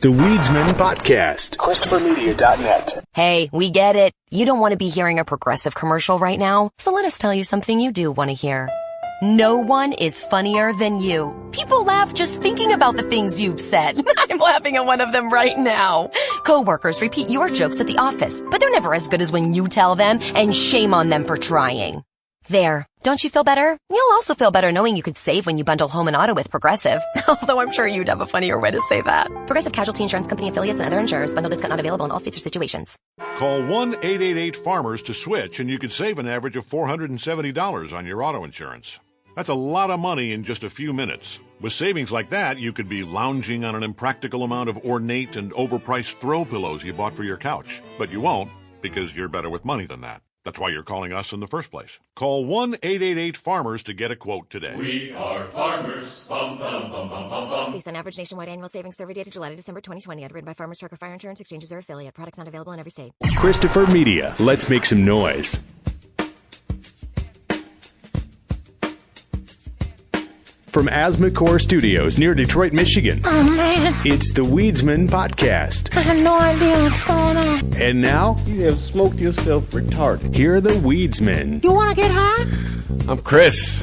The Weedsman Podcast. ChristopherMedia.net. Hey, we get it. You don't want to be hearing a Progressive commercial right now, so let us tell you something you do want to hear. No one is funnier than you. People laugh just thinking about the things you've said. I'm laughing at one of them right now. Coworkers repeat your jokes at the office, but they're never as good as when you tell them, and shame on them for trying. There. Don't you feel better? You'll also feel better knowing you could save when you bundle home and auto with Progressive. Although I'm sure you'd have a funnier way to say that. Progressive Casualty Insurance Company affiliates and other insurers. Bundle discount not available in all states or situations. Call 1-888-FARMERS to switch, and you could save an average of $470 on your auto insurance. That's a lot of money in just a few minutes. With savings like that, you could be lounging on an impractical amount of ornate and overpriced throw pillows you bought for your couch. But you won't, because you're better with money than that. That's why you're calling us in the first place. Call 1-888-FARMERS to get a quote today. We are farmers. Bum, bum, bum, bum, bum, bum. Based on average nationwide annual savings survey data July to December 2020. Underwritten by Farmers Trucker Fire Insurance Exchanges or affiliate. Products not available in every state. Christopher Media. Let's make some noise. From Asthma Core Studios near Detroit, Michigan. Oh, man. It's the Weedsman Podcast. I have no idea what's going on. And now, You have smoked yourself retarded. here are the Weedsmen. You want to get high? I'm Chris.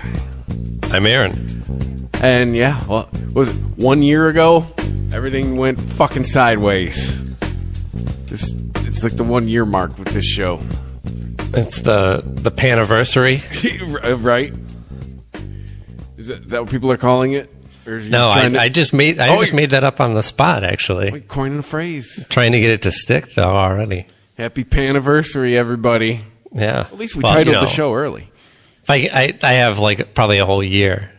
I'm Aaron. And yeah, well, was it 1 year ago? Everything went fucking sideways. It's like the 1 year mark with this show. It's the paniversary. Right? Is that what people are calling it? Or No, I just made that up on the spot, actually. Like coining a phrase. Trying to get it to stick, though, already. Happy paniversary, everybody. Yeah. At least we titled the show early. I have like probably a whole year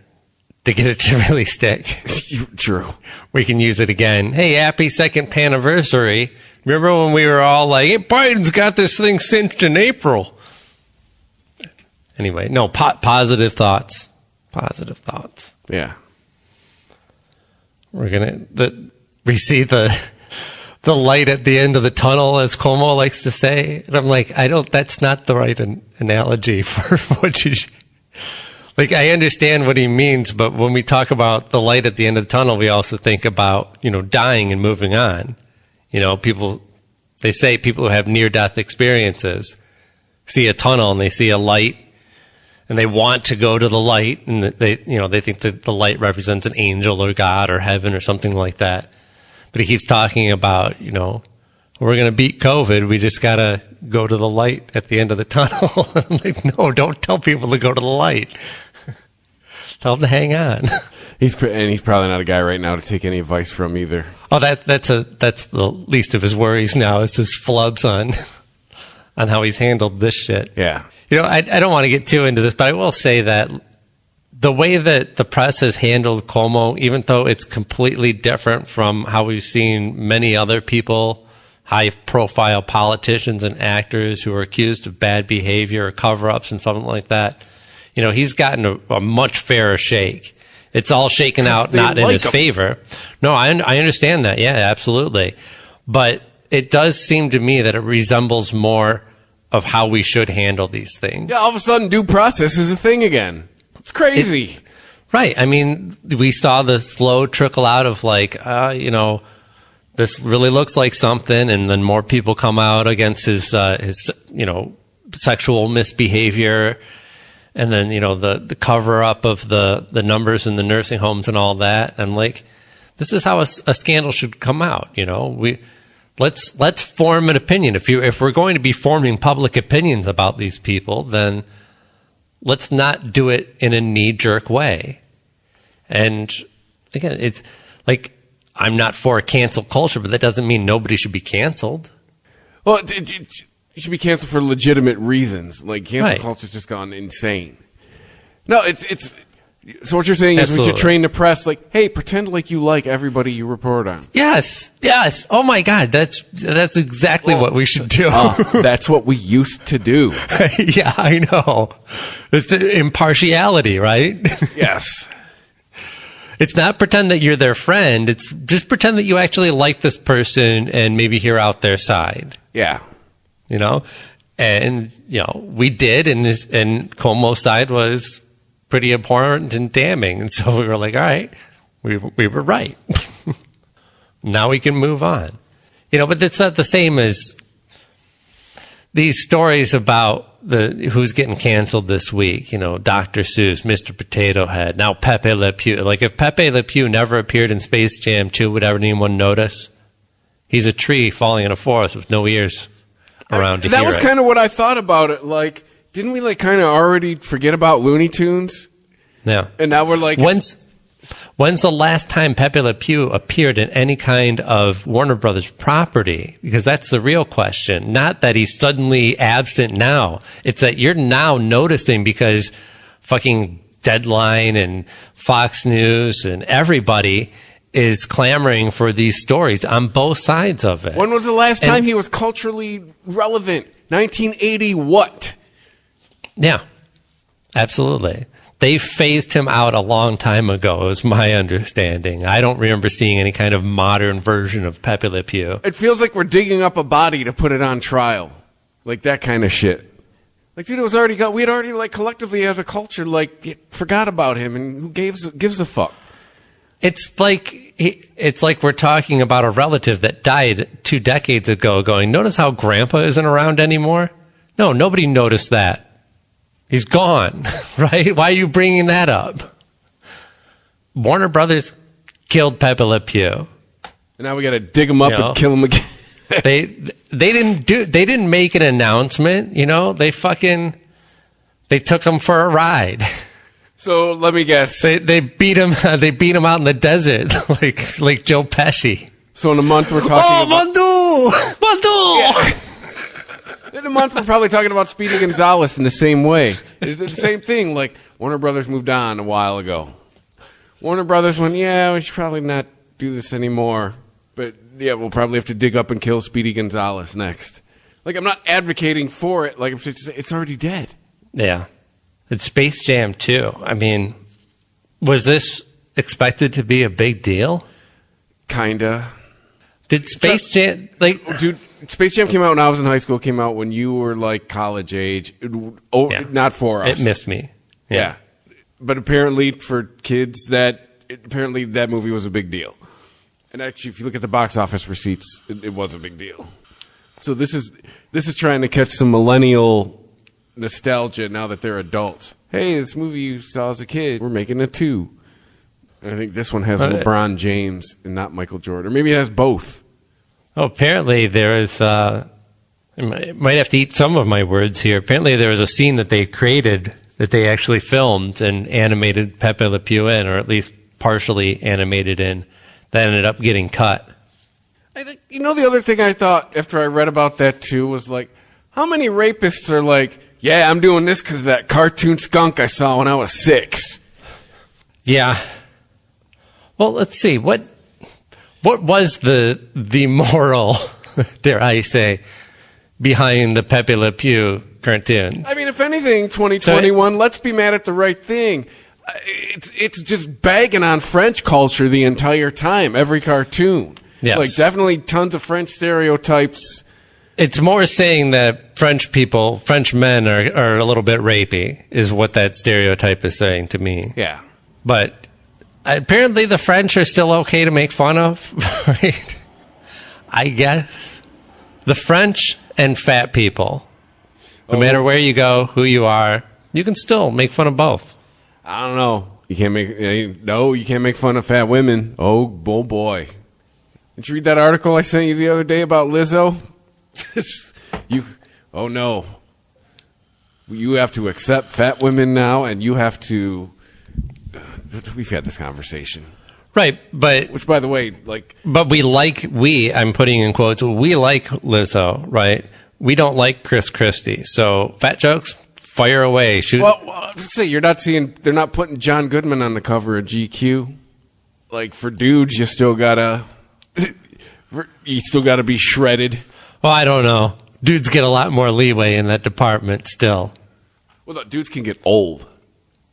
to get it to really stick. True. We can use it again. Hey, happy second paniversary. Remember when we were all like, hey, Biden's got this thing cinched in April? Anyway, no, positive thoughts. Positive thoughts. Yeah. We see the light at the end of the tunnel, as Cuomo likes to say. And I'm like, that's not the right analogy for what you, like, I understand what he means, but when we talk about the light at the end of the tunnel, we also think about, dying and moving on. They say people who have near-death experiences see a tunnel and they see a light and they want to go to the light, and they think that the light represents an angel or God or heaven or something like that. But he keeps talking about, we're going to beat COVID. We just got to go to the light at the end of the tunnel. I'm like, no, don't tell people to go to the light. Tell them to hang on. He's probably not a guy right now to take any advice from either. Oh, that's the least of his worries now. Is his flubs on how he's handled this shit. Yeah. I don't want to get too into this, but I will say that the way that the press has handled Cuomo, even though it's completely different from how we've seen many other people, high-profile politicians and actors who are accused of bad behavior or cover-ups and something like that, he's gotten a much fairer shake. It's all shaken out, not in his favor. No, I understand that. Yeah, absolutely. But it does seem to me that it resembles more of how we should handle these things. Yeah, all of a sudden due process is a thing again. It's crazy. Right. I mean, we saw the slow trickle out of this really looks like something, and then more people come out against his sexual misbehavior, and then, the cover up of the numbers in the nursing homes and all that. And this is how a scandal should come out. Let's form an opinion. If we're going to be forming public opinions about these people, then let's not do it in a knee-jerk way. And again, it's like, I'm not for a cancel culture, but that doesn't mean nobody should be canceled. Well, you should be canceled for legitimate reasons. Like, cancel culture's just gone insane. No, it's so what you're saying is we should train the press, like, hey, pretend like you like everybody you report on. Yes. Oh my God, that's exactly what we should do. That's what we used to do. Yeah, I know. It's impartiality, right? Yes. It's not pretend that you're their friend. It's just pretend that you actually like this person and maybe hear out their side. Yeah. And we did, and Cuomo's side was pretty abhorrent and damning, and so we were like, all right, we were right. Now we can move on. But it's not the same as these stories about who's getting canceled this week. Dr. Seuss, Mr. Potato Head, now Pepe Le Pew. Like, if Pepe Le Pew never appeared in Space Jam 2, would anyone notice? He's a tree falling in a forest with no ears around to hear it. That was kind of what I thought about it. Like, didn't we kind of already forget about Looney Tunes? Yeah. And now we're like... When's the last time Pepe Le Pew appeared in any kind of Warner Brothers property? Because that's the real question. Not that he's suddenly absent now. It's that you're now noticing because fucking Deadline and Fox News and everybody is clamoring for these stories on both sides of it. When was the last time he was culturally relevant? 1980 what? Yeah, absolutely. They phased him out a long time ago, is my understanding. I don't remember seeing any kind of modern version of Pepe Le Pew. It feels like we're digging up a body to put it on trial. Like that kind of shit. Like, dude, we had already, like, collectively as a culture, like, forgot about him, and who gives a fuck? It's like we're talking about a relative that died 2 decades ago going, notice how Grandpa isn't around anymore? No, nobody noticed that. He's gone, right? Why are you bringing that up? Warner Brothers killed Pepe Le Pew. And now we got to dig him up and kill him again. They didn't make an announcement, they took him for a ride. So let me guess. They beat him out in the desert like Joe Pesci. So in a month we're talking about Mandu. Yeah. In a month, we're probably talking about Speedy Gonzalez in the same way. It's the same thing. Like, Warner Brothers moved on a while ago. Warner Brothers went, we should probably not do this anymore. But, we'll probably have to dig up and kill Speedy Gonzalez next. Like, I'm not advocating for it. Like, it's already dead. Yeah. It's Space Jam 2. I mean, was this expected to be a big deal? Kinda. Did Space Jam, dude, Space Jam came out when I was in high school, came out when you were, like, college age. Not for us. It missed me. Yeah. But apparently for kids, that movie was a big deal. And actually, if you look at the box office receipts, it was a big deal. So this is trying to catch some millennial nostalgia now that they're adults. Hey, this movie you saw as a kid, we're making a 2. And I think this one has LeBron James and not Michael Jordan. Or maybe it has both. Oh, apparently there is, I might have to eat some of my words here. Apparently there was a scene that they created that they actually filmed and animated Pepe Le Pew in, or at least partially animated in, that ended up getting cut. I think, the other thing I thought after I read about that too was like, how many rapists are like, yeah, I'm doing this because of that cartoon skunk I saw when I was 6? Yeah. Well, let's see. What was the moral, dare I say, behind the Pepe Le Pew cartoons? I mean, if anything, 2021, let's be mad at the right thing. It's just bagging on French culture the entire time, every cartoon. Yes. Like, definitely tons of French stereotypes. It's more saying that French men are a little bit rapey, is what that stereotype is saying to me. Yeah. But apparently the French are still okay to make fun of, right? I guess. The French and fat people, no matter where you go, who you are, you can still make fun of both. I don't know. You can't make fun of fat women. Oh boy. Did you read that article I sent you the other day about Lizzo? Oh no. You have to accept fat women now, and you have to... We've had this conversation. Right, but... Which, by the way, like... But I'm putting in quotes, we like Lizzo, right? We don't like Chris Christie. So, fat jokes, fire away. Shoot. Well, say they're not putting John Goodman on the cover of GQ. Like, for dudes, you still gotta be shredded. Well, I don't know. Dudes get a lot more leeway in that department still. Well, no, dudes can get old.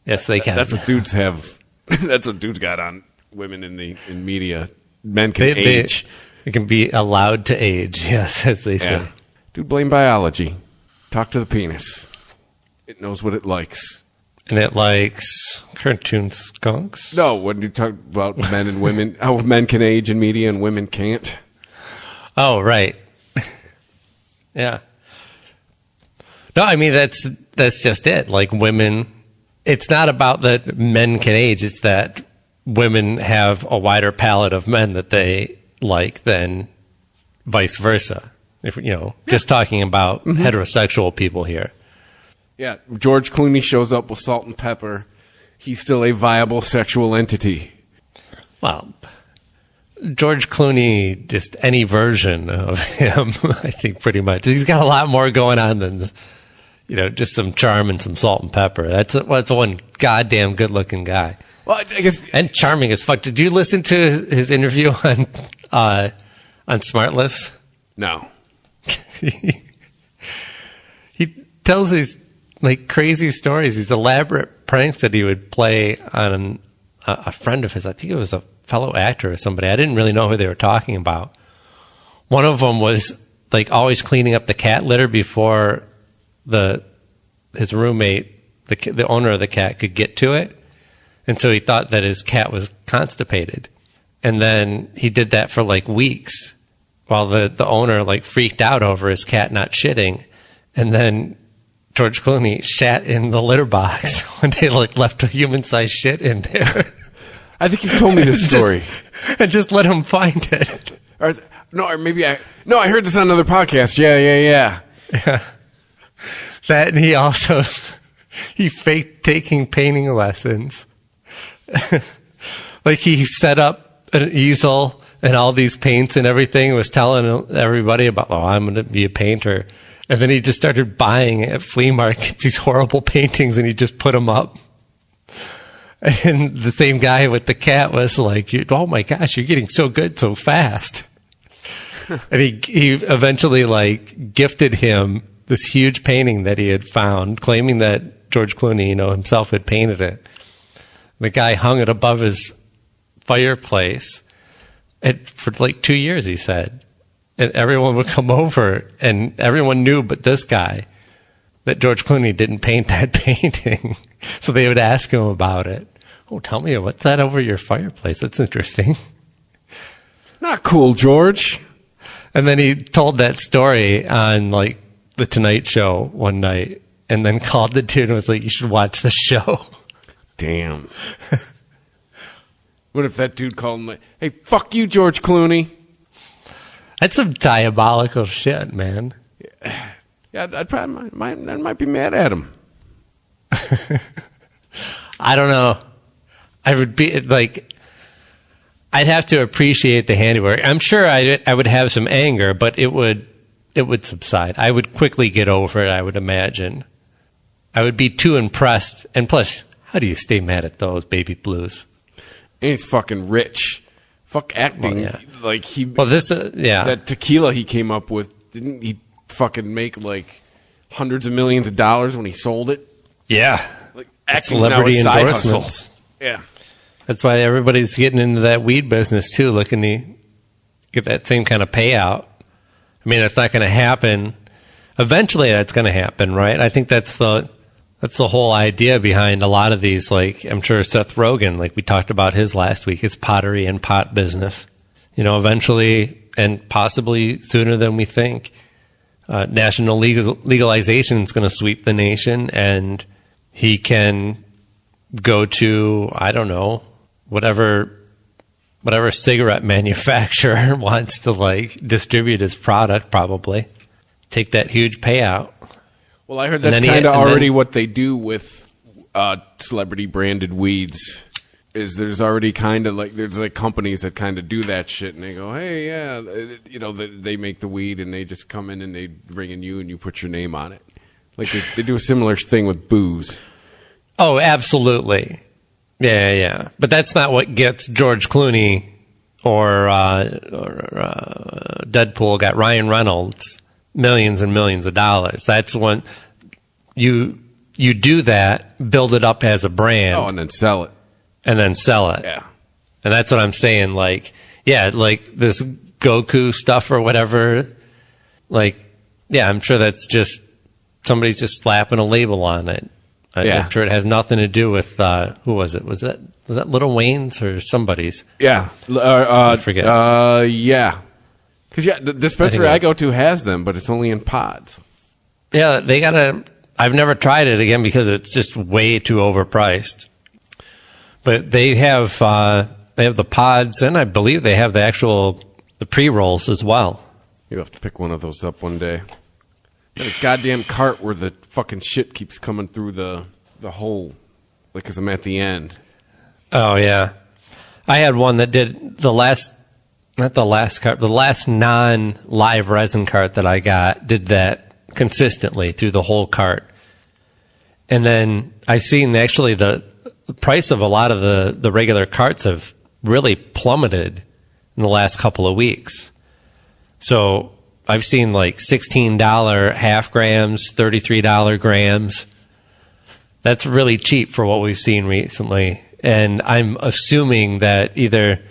Yes, they can. That's what dudes have. That's what dudes got on women in media. Men can age. They can be allowed to age, yes, as they say. Dude, blame biology. Talk to the penis. It knows what it likes. And it likes cartoon skunks? No, when you talk about men and women, how men can age in media and women can't. Oh, right. Yeah. No, I mean, that's just it. Like, women, it's not about that men can age. It's that women have a wider palette of men that they like than vice versa. If, just talking about heterosexual people here. Yeah, George Clooney shows up with salt and pepper. He's still a viable sexual entity. Well, George Clooney, just any version of him, I think pretty much. He's got a lot more going on than, just some charm and some salt and pepper. That's one goddamn good-looking guy. Well, I guess, and charming as fuck. Did you listen to his interview on Smartless? No. He tells these crazy stories, these elaborate pranks that he would play on a friend of his. I think it was a fellow actor or somebody. I didn't really know who they were talking about. One of them was always cleaning up the cat litter before his roommate, the owner of the cat, could get to it. And so he thought that his cat was constipated. And then he did that for weeks while the owner freaked out over his cat not shitting. And then George Clooney shat in the litter box when they left a human-sized shit in there. I think you've told me this story. And just let him find it. I heard this on another podcast. Yeah. That, and he also, he faked taking painting lessons. He set up an easel and all these paints and everything, was telling everybody about, I'm going to be a painter. And then he just started buying at flea markets these horrible paintings, and he just put them up. And the same guy with the cat was like, oh my gosh, you're getting so good so fast. And he eventually gifted him this huge painting that he had found, claiming that George Clooney, himself had painted it. The guy hung it above his fireplace for 2 years, he said. And everyone would come over, and everyone knew but this guy that George Clooney didn't paint that painting. So they would ask him about it. Oh, tell me, what's that over your fireplace? That's interesting. Not cool, George. And then he told that story on the Tonight Show one night, and then called the dude and was like, you should watch the show. Damn. What if that dude called him hey, fuck you, George Clooney? That's some diabolical shit, man. Yeah, I might be mad at him. I don't know. I would be I'd have to appreciate the handiwork. I'm sure I would have some anger, but it would subside. I would quickly get over it, I would imagine. I would be too impressed. And plus, how do you stay mad at those baby blues? And he's fucking rich. Fuck acting. Well, yeah. That tequila he came up with, didn't he fucking make hundreds of millions of dollars when he sold it? Yeah. Acting's now a side hustle. Yeah. That's why everybody's getting into that weed business too, looking to get that same kind of payout. I mean, it's not going to happen. Eventually that's going to happen, right? I think that's the whole idea behind a lot of these, I'm sure Seth Rogen, we talked about his last week, his pottery and pot business. Eventually, and possibly sooner than we think, national legalization is going to sweep the nation, and he can go to, I don't know, whatever cigarette manufacturer wants to distribute his product, probably take that huge payout. Well, I heard that's kind of already what they do with celebrity branded weeds. Is there's already kind of there's companies that kind of do that shit, and they go, hey, yeah, they make the weed, and they just come in and they bring in you, and you put your name on it. They do a similar thing with booze. Oh, absolutely. Yeah. But that's not what gets George Clooney or Deadpool got Ryan Reynolds millions and millions of dollars. That's when you do that, build it up as a brand. Oh, and then sell it. Yeah. And that's what I'm saying. This Goku stuff or whatever. I'm sure that's just somebody's just slapping a label on it. I'm sure it has nothing to do with who was it? Was that Little Wayne's or somebody's? Yeah, I forget. Yeah, because the dispensary I go to has them, but it's only in pods. Yeah, they gotta. I've never tried it again because it's just way too overpriced. But they have the pods, and I believe they have the pre-rolls as well. You'll have to pick one of those up one day. Got a goddamn cart where the fucking shit keeps coming through the hole, like as I'm at the end. Oh yeah, I had one that did the last non-live resin cart that I got did that consistently through the whole cart. And then I've seen actually the price of a lot of the regular carts have really plummeted in the last couple of weeks. So I've seen like $16 half grams, $33 grams. That's really cheap for what we've seen recently. And I'm assuming that either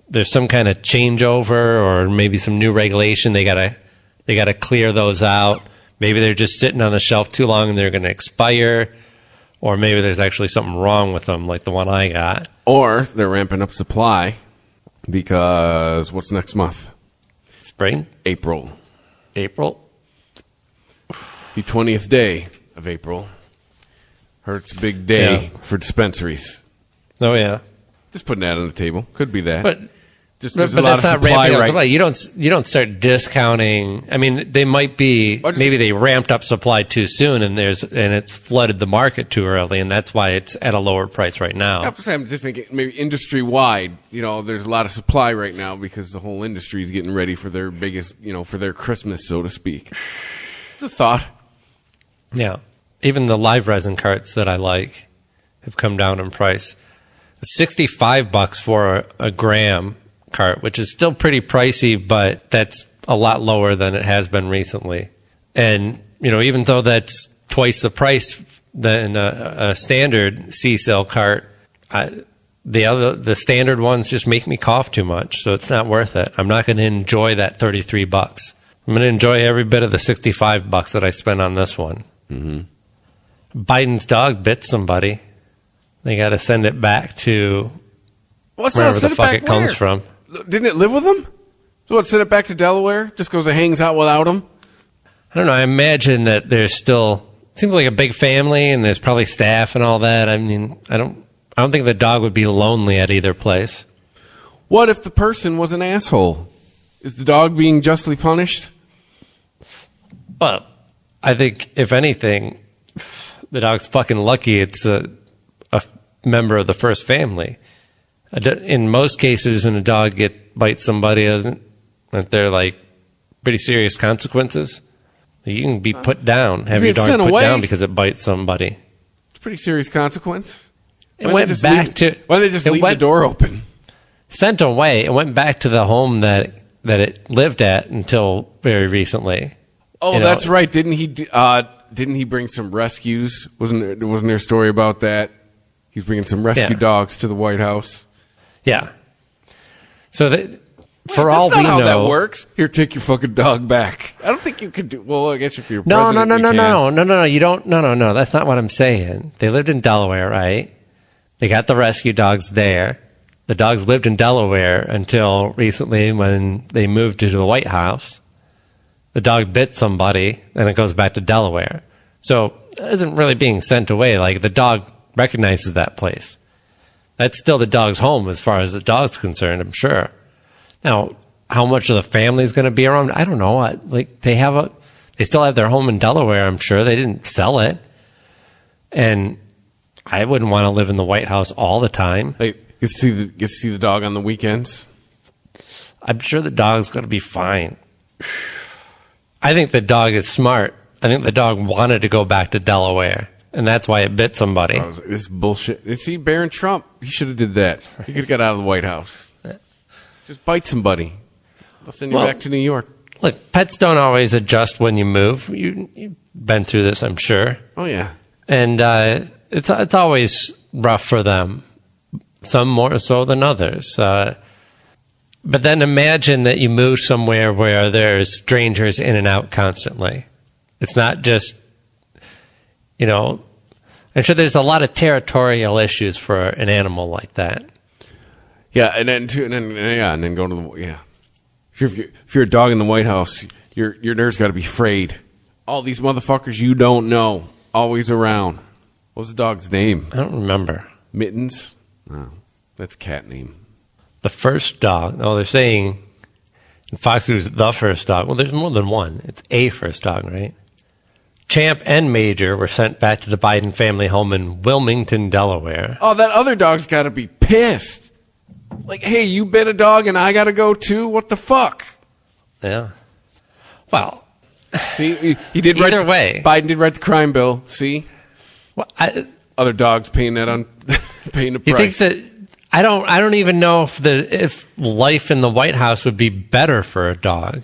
there's some kind of changeover or maybe some new regulation. They gotta clear those out. Maybe they're just sitting on the shelf too long and they're going to expire. Or maybe there's actually something wrong with them, like the one I got. Or they're ramping up supply because what's next month? Spring? April. The 20th day of April. Heard it's a big day for dispensaries. Oh, yeah. Just putting that on the table. Could be that. But there's a lot that's of not supply ramping up supply. You don't start discounting. I mean, they might be maybe they ramped up supply too soon, and it's flooded the market too early, and that's why it's at a lower price right now. I'm just thinking maybe industry wide. There's a lot of supply right now because the whole industry is getting ready for their biggest, for their Christmas, so to speak. It's a thought. Yeah, even the live resin carts that I like have come down in price. $65 for a gram cart, which is still pretty pricey, but that's a lot lower than it has been recently. And even though that's twice the price than a standard C-cell cart, the standard ones just make me cough too much, so it's not worth it. I'm not going to enjoy that $33. I'm going to enjoy every bit of the $65 that I spent on this one. Mm-hmm. Biden's dog bit somebody. They got to send it back to wherever the fuck it comes from. Didn't it live with him? So what, send it back to Delaware? Just goes and hangs out without him? I don't know. I imagine that there's still seems like a big family and there's probably staff and all that. I mean, I don't think the dog would be lonely at either place. What if the person was an asshole? Is the dog being justly punished? Well, I think if anything, the dog's fucking lucky it's a member of the first family. In most cases, when a dog bites somebody, aren't there like pretty serious consequences? You can be put down, have your dog put down because it bites somebody. It's a pretty serious consequence. It went back to why they just leave the door open? Sent away. It went back to the home that it lived at until very recently. Oh, that's right. Didn't he bring some rescues? Wasn't there a story about that? He's bringing some rescue dogs to the White House. Yeah. So for all we know, how that works. Here, take your fucking dog back. I don't think you could do. Well, I guess if you're no. You don't. No. That's not what I'm saying. They lived in Delaware, right? They got the rescue dogs there. The dogs lived in Delaware until recently when they moved to the White House. The dog bit somebody, and it goes back to Delaware. So it isn't really being sent away. Like the dog recognizes that place. That's still the dog's home as far as the dog's concerned, I'm sure. Now, how much of the family is going to be around? I don't know. They still have their home in Delaware, I'm sure. They didn't sell it. And I wouldn't want to live in the White House all the time. Hey, get to see the dog on the weekends? I'm sure the dog's going to be fine. I think the dog is smart. I think the dog wanted to go back to Delaware. And that's why it bit somebody. This bullshit. See, Barron Trump, he should have did that. He could have got out of the White House. Just bite somebody. They'll send you back to New York. Look, pets don't always adjust when you move. You've been through this, I'm sure. Oh, yeah. And it's always rough for them. Some more so than others. But then imagine that you move somewhere where there's strangers in and out constantly. It's not just, I'm sure there's a lot of territorial issues for an animal like that. Yeah, and then go to the If you're a dog in the White House, your nerves got to be frayed. All these motherfuckers you don't know, always around. What's the dog's name? I don't remember. Mittens? No, that's a cat name. The first dog. Oh, they're saying in Fox News the first dog. Well, there's more than one. It's a first dog, right? Champ and Major were sent back to the Biden family home in Wilmington, Delaware. Oh, that other dog's got to be pissed. Like, hey, you bit a dog and I got to go too? What the fuck? Yeah. Well, see, he did either way. Biden did write the crime bill. See? Well, other dogs paying that on paying the price. You think that I don't even know if life in the White House would be better for a dog.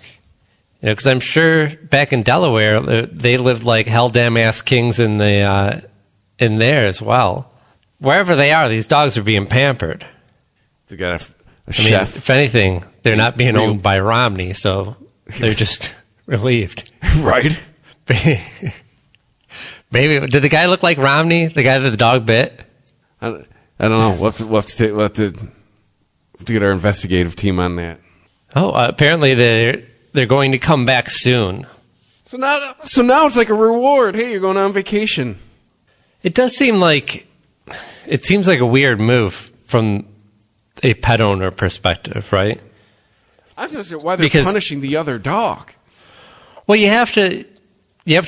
You know, because I'm sure back in Delaware they lived like hell damn ass kings in there as well. Wherever they are, these dogs are being pampered. They got a chef. Mean, if anything, they're not being owned by Romney, so they're just relieved. Right? Maybe did the guy look like Romney? The guy that the dog bit? I don't know. We'll have to get our investigative team on that. Oh, apparently they're going to come back soon. So now it's like a reward. Hey, you're going on vacation. It does seem like a weird move from a pet owner perspective, right? I was going to say why they're punishing the other dog. Well, you have to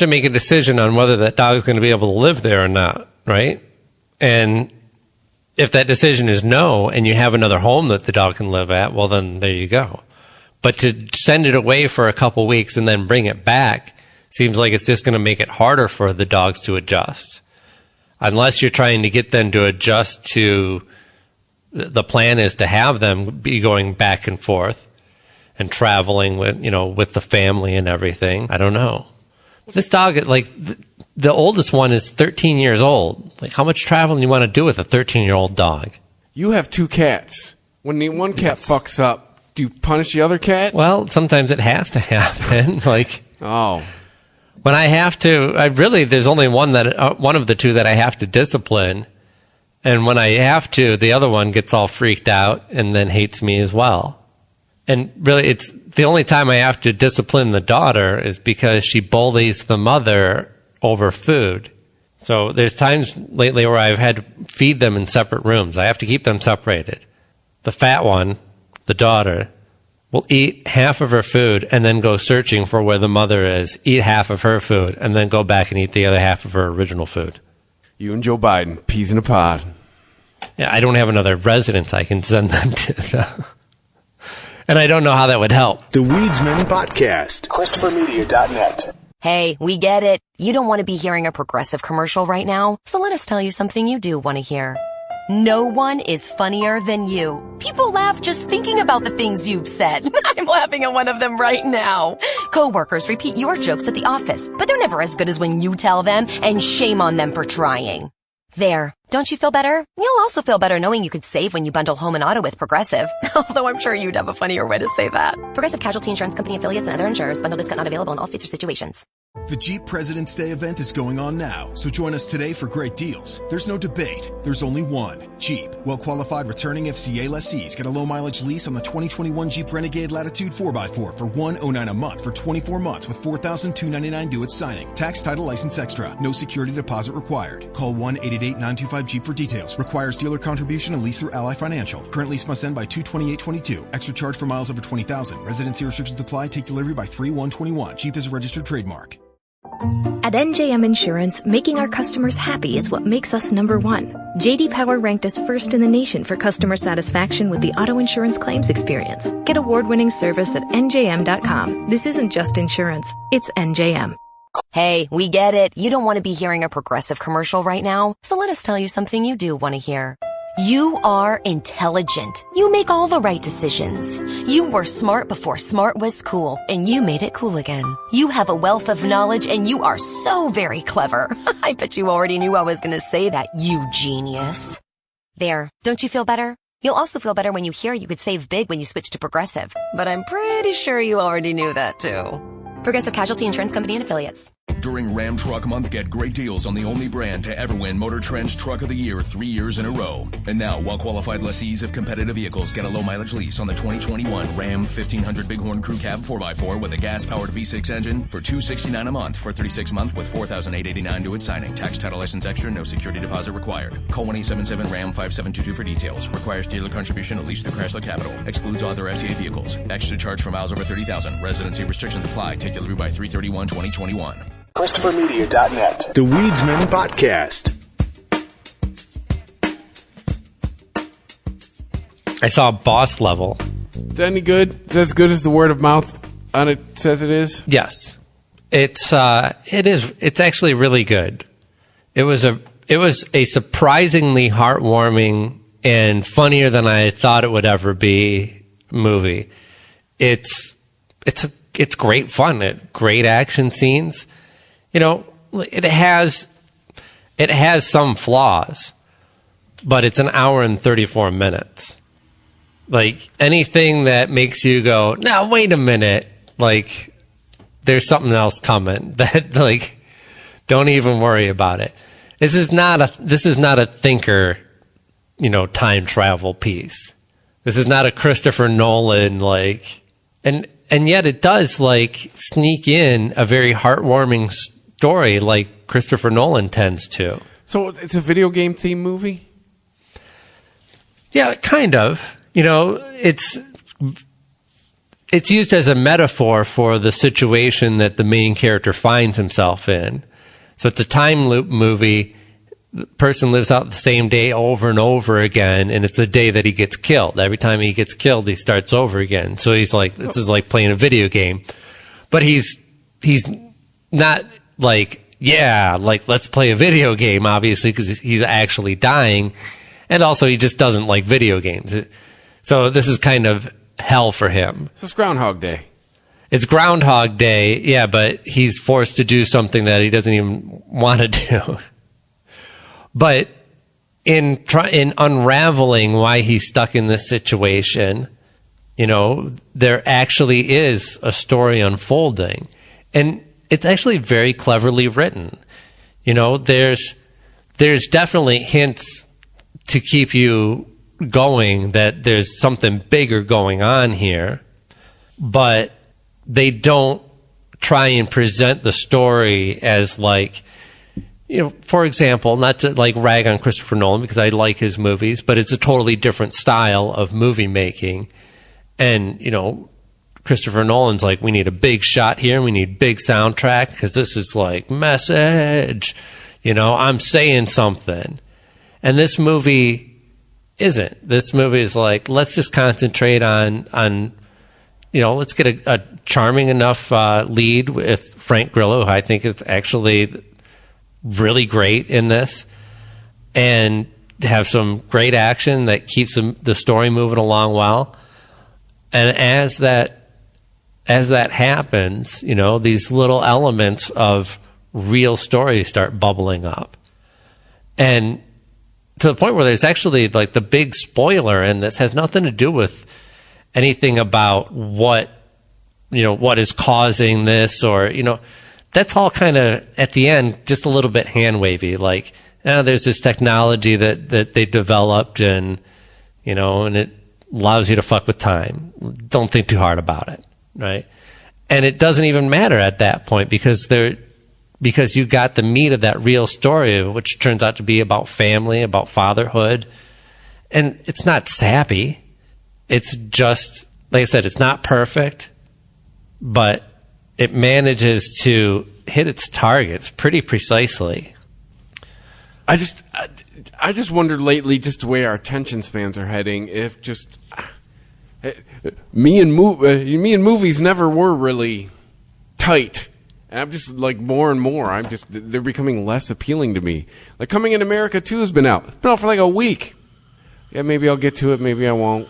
make a decision on whether that dog is going to be able to live there or not, right? And if that decision is no, and you have another home that the dog can live at, well, then there you go. But to send it away for a couple weeks and then bring it back seems like it's just going to make it harder for the dogs to adjust. Unless you're trying to get them to adjust to the plan is to have them be going back and forth and traveling with the family and everything. I don't know. This dog, like the oldest one is 13 years old. Like how much traveling you want to do with a 13-year-old dog? You have two cats. When the one cat fucks up, do you punish the other cat? Well, sometimes it has to happen. When I have to, there's only one of the two that I have to discipline. And when I have to, the other one gets all freaked out and then hates me as well. And really, it's the only time I have to discipline the daughter is because she bullies the mother over food. So there's times lately where I've had to feed them in separate rooms. I have to keep them separated. The fat one, the daughter, will eat half of her food and then go searching for where the mother is, eat half of her food, and then go back and eat the other half of her original food. You and Joe Biden, peas in a pod. Yeah, I don't have another residence I can send them to, though. And I don't know how that would help. The Weedsman Podcast. ChristopherMedia.net. Hey, we get it. You don't want to be hearing a Progressive commercial right now, so let us tell you something you do want to hear. No one is funnier than you. People laugh just thinking about the things you've said. I'm laughing at one of them right now. Coworkers repeat your jokes at the office, but they're never as good as when you tell them, and shame on them for trying. There. Don't you feel better? You'll also feel better knowing you could save when you bundle home and auto with Progressive. Although I'm sure you'd have a funnier way to say that. Progressive Casualty Insurance Company affiliates and other insurers. Bundle discount not available in all states or situations. The Jeep President's Day event is going on now, so join us today for great deals. There's no debate. There's only one. Jeep. Well-qualified returning FCA lessees get a low-mileage lease on the 2021 Jeep Renegade Latitude 4x4 for $109 a month for 24 months with $4,299 due at signing. Tax, title, license extra. No security deposit required. Call 1-888-925-JEEP for details. Requires dealer contribution and lease through Ally Financial. Current lease must end by 2/28/22. Extra charge for miles over 20,000. Residency restrictions apply. Take delivery by 3/1/21. Jeep is a registered trademark. At NJM Insurance, making our customers happy is what makes us number one. J.D. Power ranked us first in the nation for customer satisfaction with the auto insurance claims experience. Get award-winning service at njm.com. This isn't just insurance, it's NJM. Hey, we get it. You don't want to be hearing a Progressive commercial right now, so let us tell you something you do want to hear. You are intelligent. You make all the right decisions. You were smart before smart was cool, and you made it cool again. You have a wealth of knowledge, and you are so very clever. I bet you already knew I was going to say that, you genius. There. Don't you feel better? You'll also feel better when you hear you could save big when you switch to Progressive. But I'm pretty sure you already knew that, too. Progressive Casualty Insurance Company and Affiliates. During Ram Truck Month, get great deals on the only brand to ever win Motor Trend's Truck of the Year 3 years in a row. And now, well-qualified lessees of competitive vehicles get a low-mileage lease on the 2021 Ram 1500 Bighorn Crew Cab 4x4 with a gas-powered V6 engine for $269 a month for 36 months with $4,889 to its signing. Tax, title, license extra, no security deposit required. Call 1-877-RAM-5722 for details. Requires dealer contribution at least through Chrysler Capital. Excludes other FCA vehicles. Extra charge for miles over 30,000. Residency restrictions apply. Take delivery by 3/31/2021. ChristopherMedia.net. The Weedsman Podcast. I saw Boss Level. Is that any good? Is that as good as the word of mouth on it says it is? Yes. It is. It's actually really good. It was a surprisingly heartwarming and funnier than I thought it would ever be movie. It's great fun. Great action scenes. You know, it has some flaws, but it's an hour and 34 minutes. Like, anything that makes you go, now wait a minute, like, there's something else coming, that, like, don't even worry about it. This is not a thinker, you know, time travel piece. This is not a Christopher Nolan, like, and yet it does, like, sneak in a very heartwarming story like Christopher Nolan tends to. So it's a video game themed movie? Yeah, kind of. You know, it's used as a metaphor for the situation that the main character finds himself in. So it's a time loop movie. The person lives out the same day over and over again, and it's the day that he gets killed. Every time he gets killed, he starts over again. So he's like, this is like playing a video game. But he's not like, yeah, like, let's play a video game, obviously, because he's actually dying. And also, he just doesn't like video games. So this is kind of hell for him. So it's Groundhog Day. It's Groundhog Day, yeah, but he's forced to do something that he doesn't even want to do. But in unraveling why he's stuck in this situation, you know, there actually is a story unfolding. And it's actually very cleverly written. You know, there's definitely hints to keep you going that there's something bigger going on here, but they don't try and present the story as, like, you know, for example, not to like rag on Christopher Nolan because I like his movies, but it's a totally different style of movie making. And, you know, Christopher Nolan's like, we need a big shot here, we need big soundtrack because this is like message. You know, I'm saying something. And this movie isn't. This movie is like, let's just concentrate on you know, let's get a charming enough lead with Frank Grillo, who I think is actually really great in this, and have some great action that keeps the story moving along well. And as that happens, you know, these little elements of real story start bubbling up. And to the point where there's actually, like, the big spoiler in this has nothing to do with anything about what is causing this, or, you know, that's all kind of at the end just a little bit hand wavy. Like, there's this technology that they developed, and, you know, and it allows you to fuck with time. Don't think too hard about it, right? And it doesn't even matter at that point because you got the meat of that real story, which turns out to be about family, about fatherhood. And it's not sappy. It's just, like I said, it's not perfect, but it manages to hit its targets pretty precisely. I just wondered lately, just the way our attention spans are heading, if just me and movies never were really tight. And I'm just, like, more and more, they're becoming less appealing to me. Like, Coming in America 2 has been out. It's been out for like a week. Yeah, maybe I'll get to it, maybe I won't.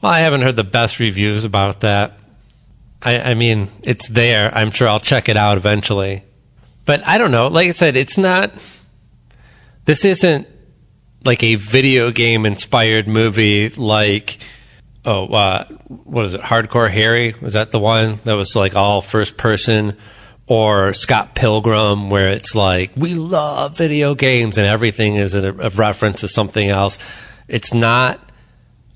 Well, I haven't heard the best reviews about that. I mean, it's there. I'm sure I'll check it out eventually. But I don't know. Like I said, this isn't like a video game inspired movie like, what is it? Hardcore Harry? Was that the one that was like all first person or Scott Pilgrim, where it's like, we love video games and everything is a reference to something else. It's not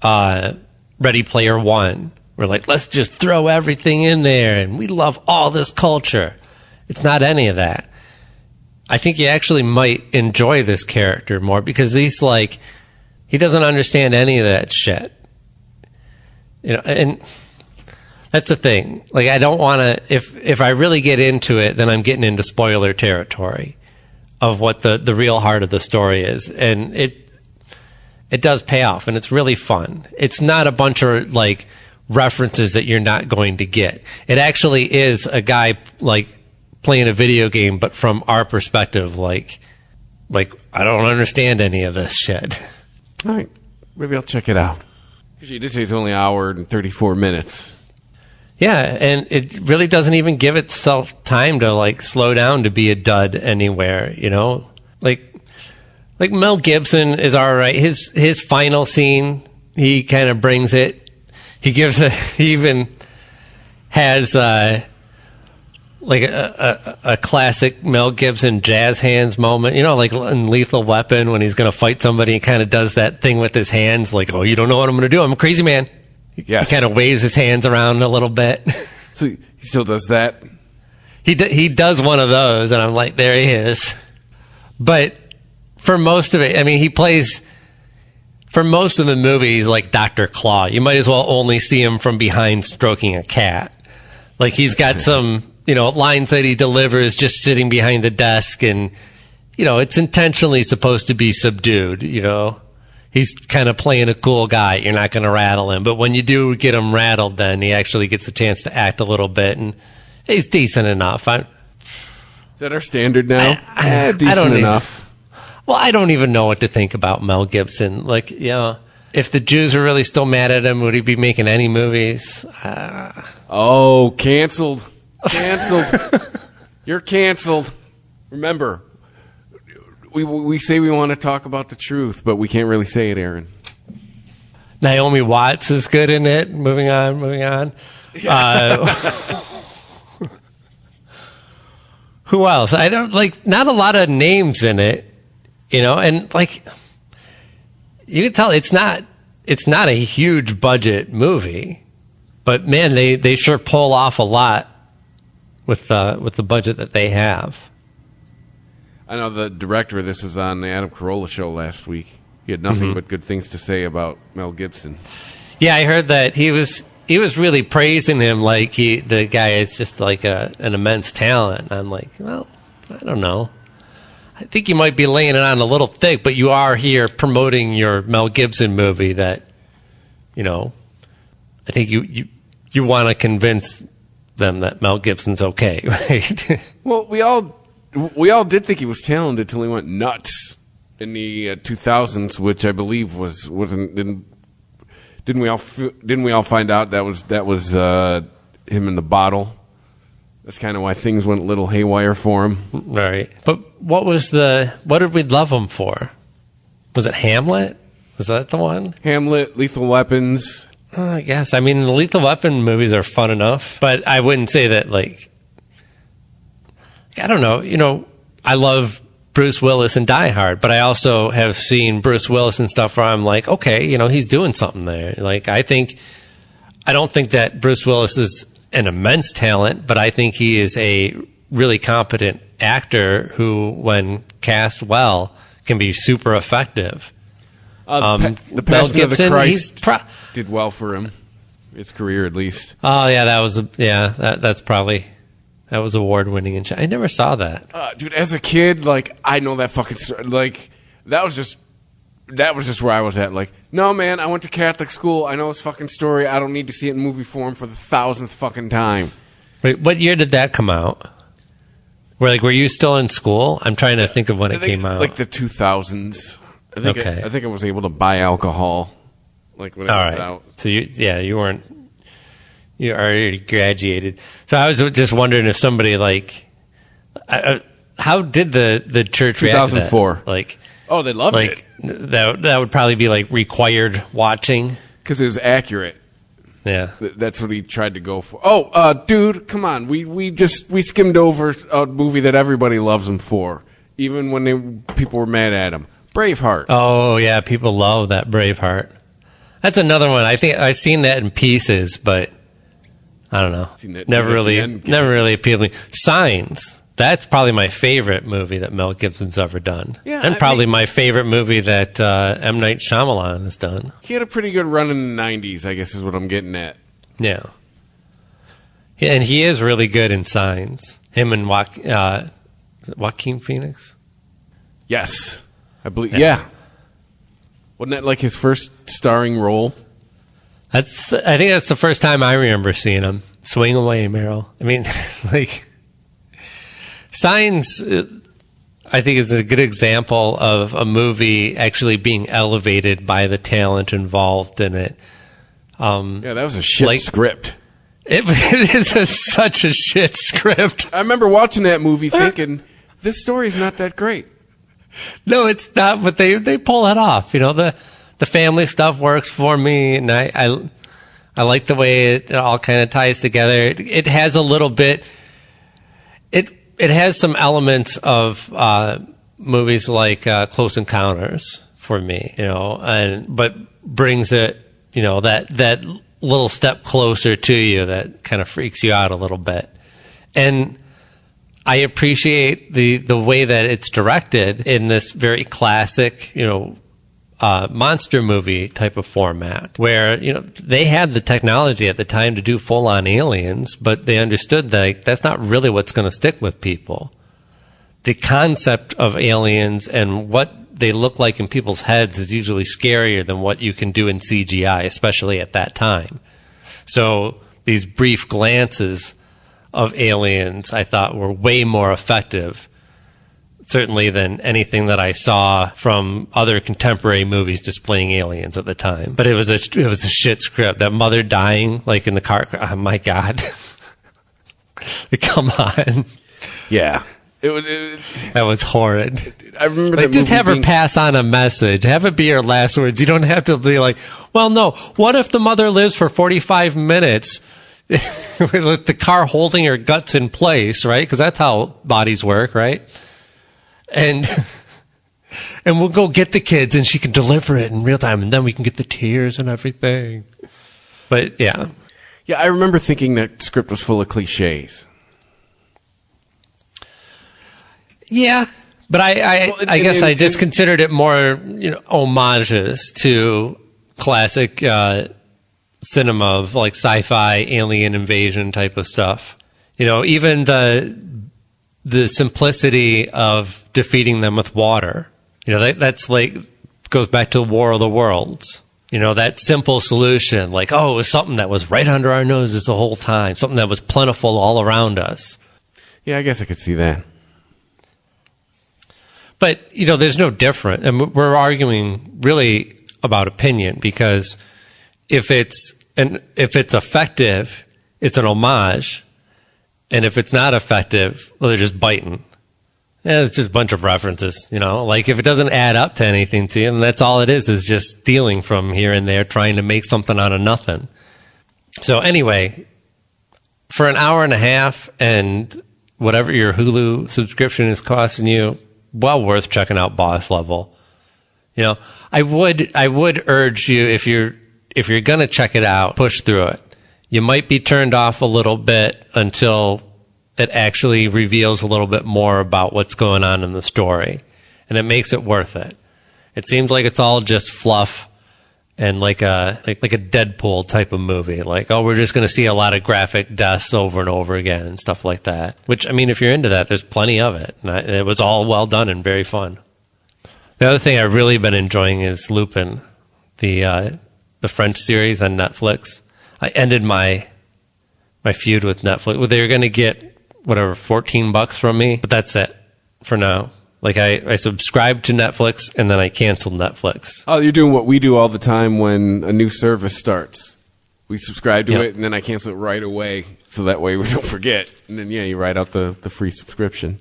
Ready Player One. We're like, let's just throw everything in there and we love all this culture. It's not any of that. I think you actually might enjoy this character more because he's like, he doesn't understand any of that shit. You know, and that's the thing. Like, I don't want to, if I really get into it, then I'm getting into spoiler territory of what the real heart of the story is. And it does pay off and it's really fun. It's not a bunch of like references that you're not going to get. It actually is a guy like playing a video game, but from our perspective, like I don't understand any of this shit. All right, maybe I'll check it out. Because you did say it's only an hour and 34 minutes. Yeah, and it really doesn't even give itself time to like slow down to be a dud anywhere, you know? Like Mel Gibson is all right. His final scene, he kind of brings it. He even has like a classic Mel Gibson jazz hands moment, you know, like in Lethal Weapon when he's going to fight somebody, he kind of does that thing with his hands, like, oh, you don't know what I'm going to do. I'm a crazy man. Yes. He kind of waves his hands around a little bit. So he still does that? He does one of those, and I'm like, there he is. But for most of it, I mean, he plays, for most of the movies, like Dr. Claw. You might as well only see him from behind stroking a cat. Like, he's got some, you know, lines that he delivers just sitting behind a desk, and, you know, it's intentionally supposed to be subdued, you know. He's kind of playing a cool guy. You're not going to rattle him. But when you do get him rattled, then he actually gets a chance to act a little bit, and he's decent enough. Is that our standard now? Decent enough. Well, I don't even know what to think about Mel Gibson. Like, you know, if the Jews are really still mad at him, would he be making any movies? Oh, canceled. Canceled. You're canceled. Remember, we say we want to talk about the truth, but we can't really say it, Aaron. Naomi Watts is good in it. Moving on. Who else? I don't like. Not a lot of names in it, you know. And like, you can tell it's not a huge budget movie, but man, they sure pull off a lot with the budget that they have. I know the director of this was on the Adam Carolla show last week. He had nothing but good things to say about Mel Gibson. Yeah, I heard that he was really praising him, like the guy is just like an immense talent. I'm like, well, I don't know. I think you might be laying it on a little thick, but you are here promoting your Mel Gibson movie that, you know, I think you want to convince them that Mel Gibson's okay, right? Well, we all did think he was talented till he went nuts in the 2000s, which I believe wasn't. Didn't we all find out that was him in the bottle? That's kind of why things went a little haywire for him, right? But what did we love him for? Was it Hamlet? Was that the one? Hamlet, Lethal Weapons. I guess. I mean, the Lethal Weapon movies are fun enough, but I wouldn't say that like. I don't know. You know, I love Bruce Willis and Die Hard, but I also have seen Bruce Willis and stuff where I'm like, okay, you know, he's doing something there. Like, I don't think that Bruce Willis is an immense talent, but I think he is a really competent actor who, when cast well, can be super effective. The Passion of the Christ did well for him, his career at least. Oh yeah, that's probably. That was award-winning and shit. I never saw that. Dude, as a kid, like, I know that fucking story. Like, that was just where I was at. Like, no, man, I went to Catholic school. I know this fucking story. I don't need to see it in movie form for the 1,000th fucking time. Wait, what year did that come out? Were you still in school? I'm trying to think of when it came out. Like the 2000s. I think I was able to buy alcohol, like, when it was out. So, you weren't... You already graduated. So I was just wondering if somebody like, how did the church react to that? 2004. Like, oh, they loved it. That would probably be like required watching because it was accurate. Yeah. That's what he tried to go for. Oh, dude, come on. We skimmed over a movie that everybody loves him for, even when people were mad at him. Braveheart. Oh, yeah, people love that Braveheart. That's another one. I think I've seen that in pieces, but I don't know. Never really appealed to me. Signs. That's probably my favorite movie that Mel Gibson's ever done. Yeah, and probably my favorite movie that M. Night Shyamalan has done. He had a pretty good run in the 90s, I guess is what I'm getting at. Yeah. And he is really good in Signs. Him and Joaquin Phoenix? Yes. I believe. Yeah. Wasn't that like his first starring role? I think that's the first time I remember seeing him. Swing away, Meryl. I mean, like, Signs, I think, is a good example of a movie actually being elevated by the talent involved in it. Yeah, that was a shit script. It is such a shit script. I remember watching that movie thinking, this story's not that great. No, it's not, but they pull it off. You know, the family stuff works for me, and I like the way it all kind of ties together. It has a little bit. It has some elements of movies like Close Encounters for me, you know, but brings it, you know, that little step closer to you that kind of freaks you out a little bit. And I appreciate the way that it's directed in this very classic, you know, monster movie type of format, where, you know, they had the technology at the time to do full-on aliens, but they understood that that's not really what's going to stick with people. The concept of aliens and what they look like in people's heads is usually scarier than what you can do in CGI, especially at that time. So these brief glances of aliens, I thought, were way more effective, certainly, than anything that I saw from other contemporary movies displaying aliens at the time. But it was a shit script. That mother dying, like in the car. Oh my God! Come on. Yeah. That was horrid. I remember like, just have her pass on a message. Have it be her last words. You don't have to be like, well, no. What if the mother lives for 45 minutes with the car holding her guts in place, right? Because that's how bodies work, right? And we'll go get the kids, and she can deliver it in real time, and then we can get the tears and everything. But yeah. Yeah, I remember thinking that script was full of cliches. Yeah, but I guess I just considered it more, you know, homages to classic cinema of like sci-fi, alien invasion type of stuff. You know, even the simplicity of defeating them with water. You know, that's like goes back to War of the Worlds. You know, that simple solution, like, oh, it was something that was right under our noses the whole time, something that was plentiful all around us. Yeah, I guess I could see that. But, you know, there's no different. And we're arguing really about opinion, because if it's effective, it's an homage. And if it's not effective, well, they're just biting. Yeah, it's just a bunch of references, you know. Like, if it doesn't add up to anything to you, and that's all it is just stealing from here and there, trying to make something out of nothing. So anyway, for an hour and a half and whatever your Hulu subscription is costing you, well worth checking out Boss Level. You know, I would urge you, if you're going to check it out, push through it. You might be turned off a little bit until it actually reveals a little bit more about what's going on in the story, and it makes it worth it. It seems like it's all just fluff and like a Deadpool type of movie. Like, oh, we're just going to see a lot of graphic deaths over and over again and stuff like that. Which, I mean, if you're into that, there's plenty of it. And it was all well done and very fun. The other thing I've really been enjoying is Lupin, the French series on Netflix. I ended my feud with Netflix. Well, they were going to get whatever $14 from me, but that's it for now. Like, I subscribed to Netflix, and then I canceled Netflix. Oh, you're doing what we do all the time when a new service starts. We subscribe to it, and then I cancel it right away, so that way we don't forget. And then, yeah, you write out the free subscription.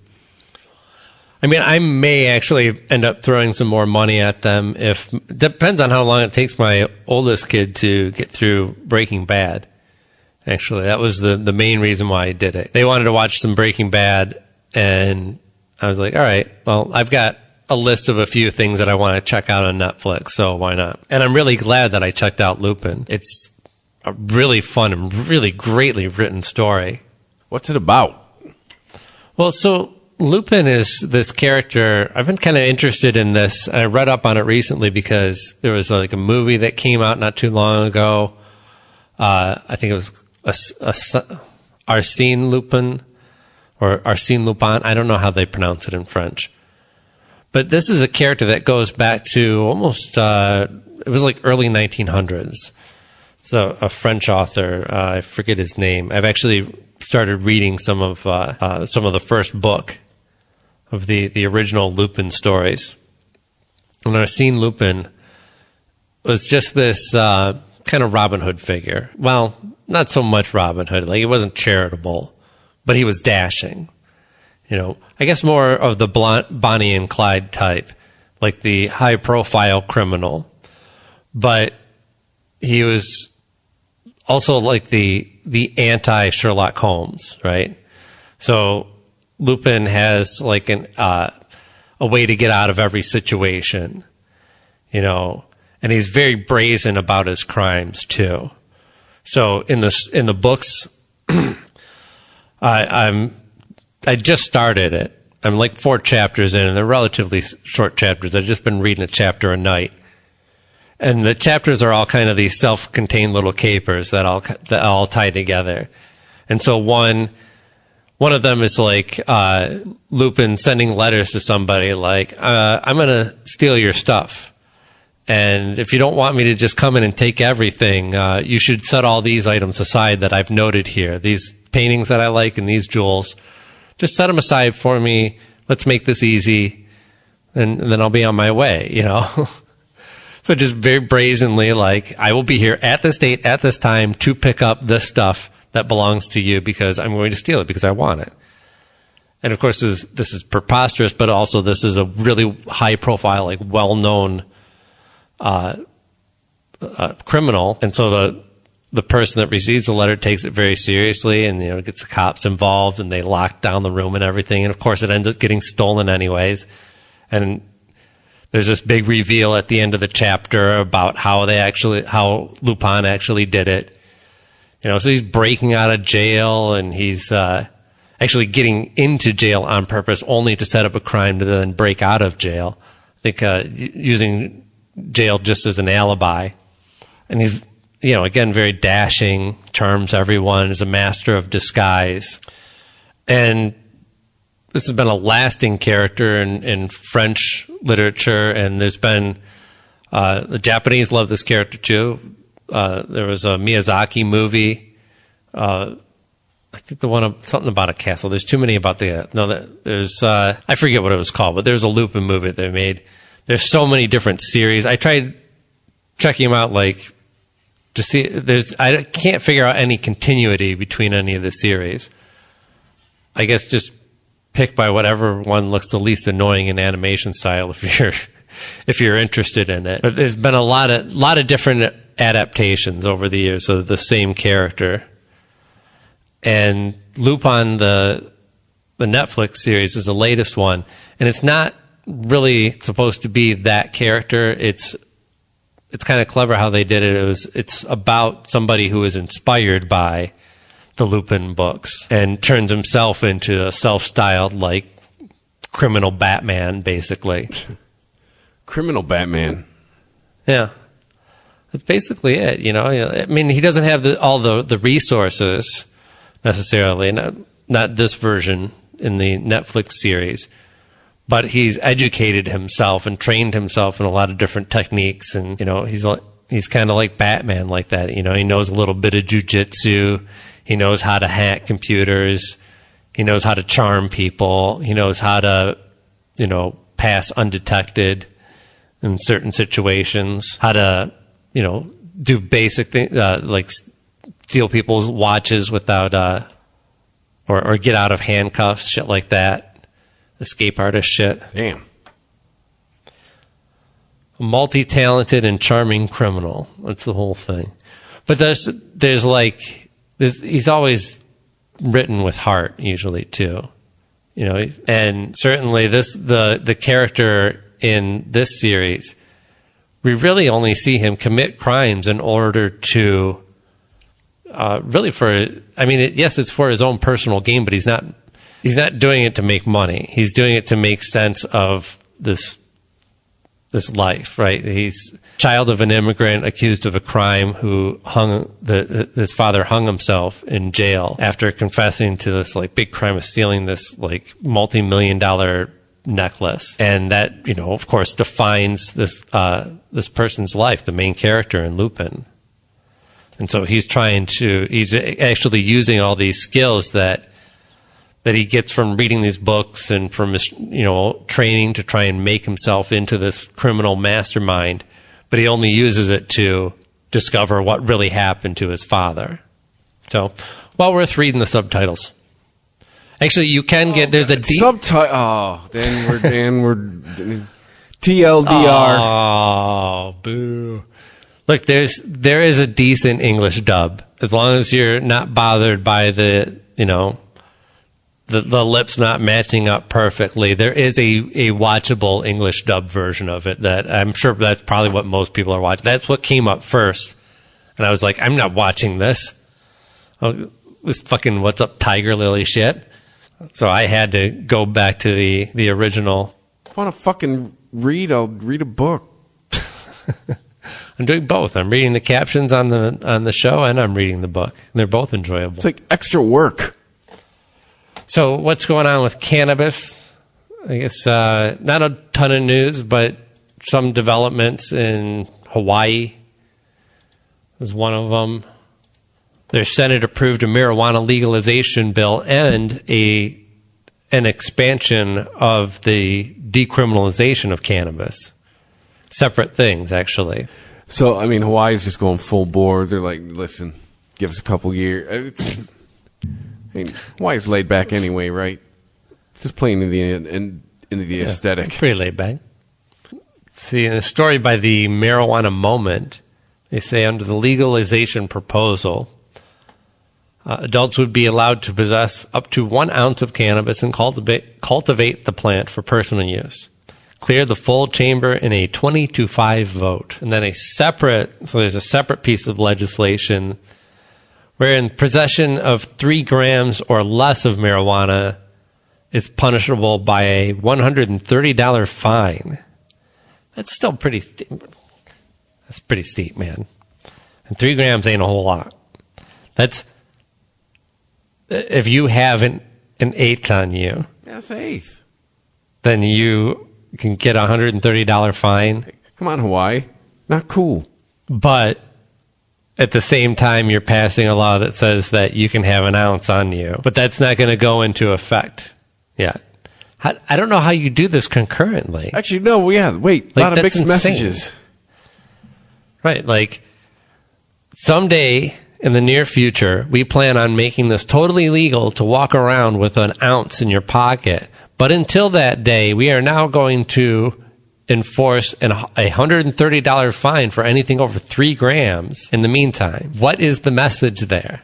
I mean, I may actually end up throwing some more money at them depends on how long it takes my oldest kid to get through Breaking Bad. Actually, that was the main reason why I did it. They wanted to watch some Breaking Bad, and I was like, all right, well, I've got a list of a few things that I want to check out on Netflix, so why not? And I'm really glad that I checked out Lupin. It's a really fun and really greatly written story. What's it about? Well, so Lupin is this character. I've been kind of interested in this, and I read up on it recently because there was like a movie that came out not too long ago. I think it was Arsène Lupin or Arsène Lupin. I don't know how they pronounce it in French. But this is a character that goes back to almost, it was like early 1900s. So a French author, I forget his name. I've actually started reading some of the first book of the original Lupin stories. And Arsène Lupin was just this kind of Robin Hood figure. Well, not so much Robin Hood. Like, he wasn't charitable, but he was dashing. You know, I guess more of the Bonnie and Clyde type, like the high-profile criminal. But he was also like the anti-Sherlock Holmes, right? So Lupin has like a way to get out of every situation, you know, and he's very brazen about his crimes too. So in the books, I just started it. I'm like 4 chapters in, and they're relatively short chapters. I've just been reading a chapter a night. And the chapters are all kind of these self-contained little capers that all tie together. And so one of them is like Lupin sending letters to somebody like, I'm going to steal your stuff. And if you don't want me to just come in and take everything, you should set all these items aside that I've noted here. These paintings that I like and these jewels, just set them aside for me. Let's make this easy. And then I'll be on my way, you know. So just very brazenly, like, I will be here at this date, at this time, to pick up this stuff that belongs to you because I'm going to steal it because I want it. And of course, this is preposterous, but also this is a really high-profile, like, well-known criminal. And so the person that receives the letter takes it very seriously, and, you know, gets the cops involved, and they lock down the room and everything. And of course, it ends up getting stolen anyways. And there's this big reveal at the end of the chapter about how Lupin actually did it. You know, so he's breaking out of jail, and he's actually getting into jail on purpose only to set up a crime to then break out of jail. I think using jail just as an alibi. And he's, you know, again, very dashing, charms everyone, is a master of disguise. And this has been a lasting character in French literature, and there's been the Japanese love this character too. There was a Miyazaki movie. I think the one something about a castle. There's too many about there's I forget what it was called, but there's a Lupin movie that they made. There's so many different series. I tried checking them out, like, to see. I can't figure out any continuity between any of the series. I guess just pick by whatever one looks the least annoying in animation style if you're interested in it. But there's been a lot of different adaptations over the years of the same character. And Lupin, the Netflix series, is the latest one, and it's not really supposed to be that character. It's kind of clever how they did it. It's about somebody who is inspired by the Lupin books and turns himself into a self-styled, like, criminal Batman, basically. Criminal Batman. Yeah. That's basically it, you know. I mean, he doesn't have all the resources necessarily, not this version in the Netflix series, but he's educated himself and trained himself in a lot of different techniques, and, you know, he's kind of like Batman like that. You know, he knows a little bit of jujitsu. He knows how to hack computers. He knows how to charm people. He knows how to, you know, pass undetected in certain situations. How to, you know, do basic things, like steal people's watches without, or get out of handcuffs, shit like that. escape artist shit. Damn. A multi-talented and charming criminal. That's the whole thing. But he's always written with heart, usually too. And certainly the character in this series, we really only see him commit crimes in order to yes, it's for his own personal gain, but he's not doing it to make money. He's doing it to make sense of this life, right? He's child of an immigrant accused of a crime who his father hung himself in jail after confessing to this big crime of stealing this multi-million-dollar necklace. And that, of course defines this person's life, the main character in Lupin. And so he's actually using all these skills that he gets from reading these books and from his, training to try and make himself into this criminal mastermind, but he only uses it to discover what really happened to his father. So, well worth reading the subtitles. Actually, you can get, there's a subtitle. Oh, then we're TLDR. Oh, boo. Look, there is a decent English dub, as long as you're not bothered by the lips not matching up perfectly. There is a watchable English dub version of it that I'm sure that's probably what most people are watching. That's what came up first. And I was like, I'm not watching this. Oh, this fucking What's Up Tiger Lily shit. So I had to go back to the original. If I want to fucking read, I'll read a book. I'm doing both. I'm reading the captions on the show and I'm reading the book. And they're both enjoyable. It's like extra work. So what's going on with cannabis? I guess not a ton of news, but some developments in Hawaii is one of them. Their Senate approved a marijuana legalization bill and an expansion of the decriminalization of cannabis. Separate things, actually. So, I mean, Hawaii's just going full bore. They're like, listen, give us a couple years. Hawaii's laid back anyway, right? It's just playing into the aesthetic. Pretty laid back. See, in a story by the Marijuana Moment, they say under the legalization proposal, adults would be allowed to possess up to 1 ounce of cannabis and cultivate the plant for personal use. Cleared the full chamber in a 20-5 vote. And then there's a separate piece of legislation wherein possession of 3 grams or less of marijuana is punishable by a $130 fine. That's still pretty that's pretty steep, man. And 3 grams ain't a whole lot. That's if you have an eighth on you. That's an eighth. Then you can get a $130 fine. Come on, Hawaii. Not cool. But at the same time, you're passing a law that says that you can have an ounce on you. But that's not going to go into effect yet. I don't know how you do this concurrently. Actually, no, wait, a lot of mixed messages. Right, someday in the near future, we plan on making this totally legal to walk around with an ounce in your pocket. But until that day, we are now going to enforce a $130 fine for anything over 3 grams in the meantime. What is the message there?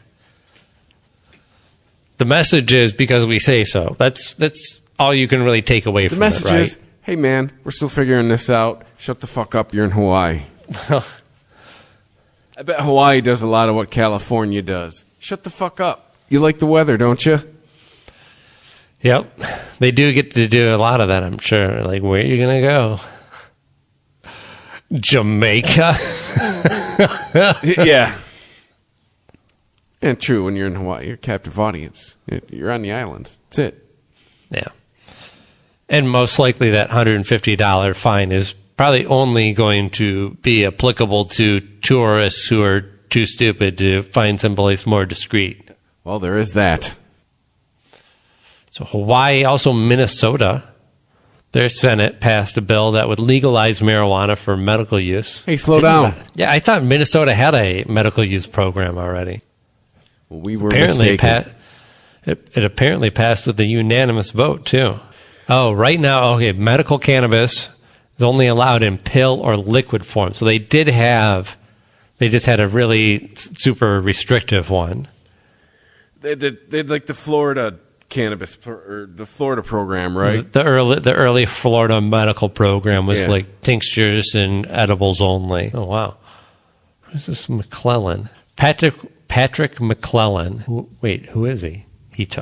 The message is because we say so. That's all you can really take away from it, right? The message is, hey man, we're still figuring this out. Shut the fuck up, you're in Hawaii. I bet Hawaii does a lot of what California does. Shut the fuck up. You like the weather, don't you? Yep. They do get to do a lot of that, I'm sure. Like, where are you going to go? Jamaica? Yeah. And true, when you're in Hawaii, you're a captive audience. You're on the islands. That's it. Yeah. And most likely that $150 fine is probably only going to be applicable to tourists who are too stupid to find someplace more discreet. Well, there is that. So Hawaii, also Minnesota, their Senate passed a bill that would legalize marijuana for medical use. Hey, slow down. Yeah, I thought Minnesota had a medical use program already. Well, we were mistaken. It apparently passed with a unanimous vote, too. Oh, right now, okay, medical cannabis is only allowed in pill or liquid form. So they just had a really super restrictive one. They like the Florida cannabis or the Florida program, right? The early Florida medical program was like tinctures and edibles only. Oh wow, who's this McClellan? Patrick McClellan. Wait, who is he?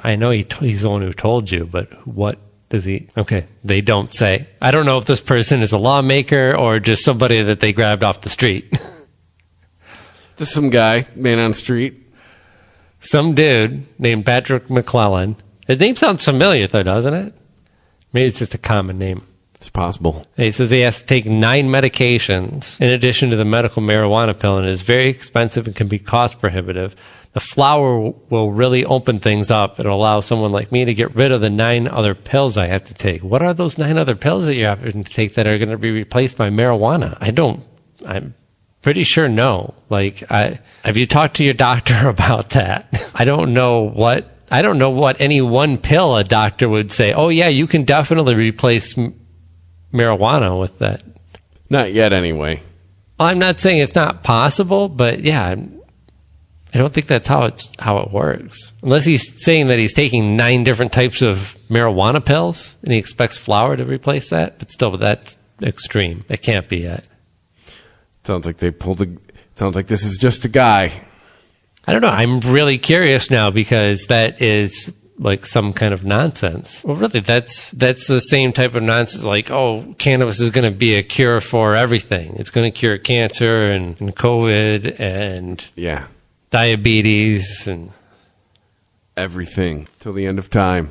I know he's the one who told you, but what does he? Okay, they don't say. I don't know if this person is a lawmaker or just somebody that they grabbed off the street. Just some guy, man on the street. Some dude named Patrick McClellan. His name sounds familiar, though, doesn't it? Maybe it's just a common name. It's possible. He says he has to take 9 medications in addition to the medical marijuana pill, and it is very expensive and can be cost prohibitive. The flower will really open things up. It'll allow someone like me to get rid of the 9 other pills I have to take. What are those 9 other pills that you have to take that are going to be replaced by marijuana? I'm pretty sure no. Have you talked to your doctor about that? I don't know what any one pill a doctor would say. Oh yeah, you can definitely replace marijuana with that. Not yet, anyway. Well, I'm not saying it's not possible, but yeah, I don't think that's how it works. Unless he's saying that he's taking 9 different types of marijuana pills and he expects flour to replace that. But still, that's extreme. It can't be yet. Sounds like this is just a guy. I don't know. I'm really curious now because that is like some kind of nonsense. Well, really, that's the same type of nonsense. Like, oh, cannabis is going to be a cure for everything. It's going to cure cancer and COVID and diabetes and everything till the end of time.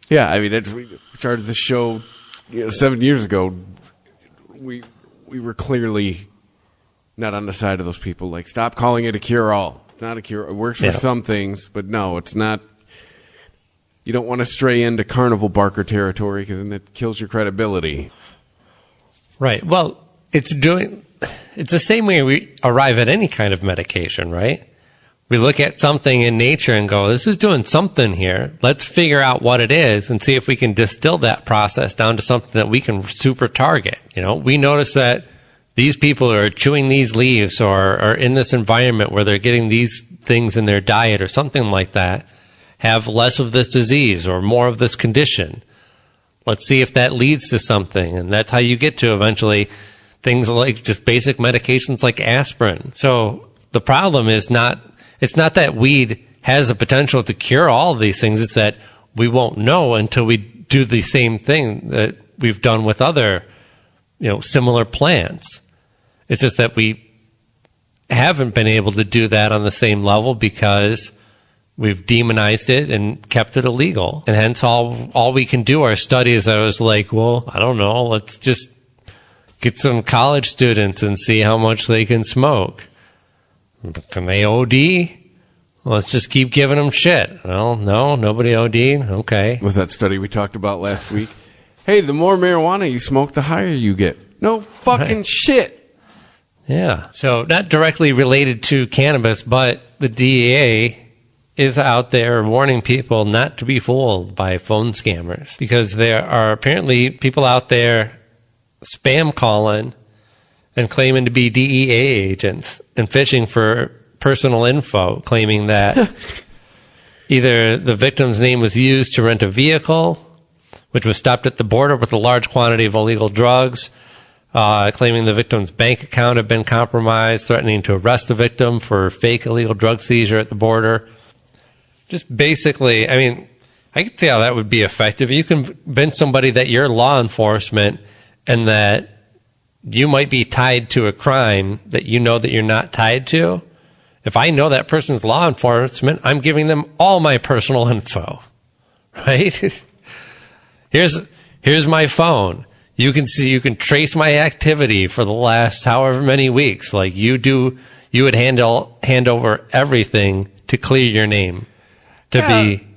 Yeah, I mean, we started the show 7 years ago. We were clearly not on the side of those people. Like, stop calling it a cure-all. It's not a cure. It works for some things, but no, it's not. You don't want to stray into carnival barker territory because then it kills your credibility. Right. Well, it's the same way we arrive at any kind of medication, right? We look at something in nature and go, this is doing something here. Let's figure out what it is and see if we can distill that process down to something that we can super target. We notice that these people are chewing these leaves or are in this environment where they're getting these things in their diet or something like that, have less of this disease or more of this condition. Let's see if that leads to something. And that's how you get to eventually things like just basic medications like aspirin. So the problem is it's not that weed has the potential to cure all of these things. It's that we won't know until we do the same thing that we've done with other similar plants. It's just that we haven't been able to do that on the same level because we've demonized it and kept it illegal. And hence all we can do are studies. I was like, well, I don't know. Let's just get some college students and see how much they can smoke. Can they OD? Let's just keep giving them shit. Well, no, nobody OD'd. Okay. Was that study we talked about last week? Hey, the more marijuana you smoke, the higher you get. No fucking shit. Yeah. So not directly related to cannabis, but the DEA is out there warning people not to be fooled by phone scammers because there are apparently people out there spam calling and claiming to be DEA agents and fishing for personal info, claiming that either the victim's name was used to rent a vehicle, which was stopped at the border with a large quantity of illegal drugs, claiming the victim's bank account had been compromised, threatening to arrest the victim for fake illegal drug seizure at the border. Just basically, I mean, I can see how that would be effective. You convince somebody that you're law enforcement and that you might be tied to a crime that you know that you're not tied to. If I know that person's law enforcement, I'm giving them all my personal info, right? Here's my phone. You can trace my activity for the last however many weeks. Like you would hand over everything to clear your name to be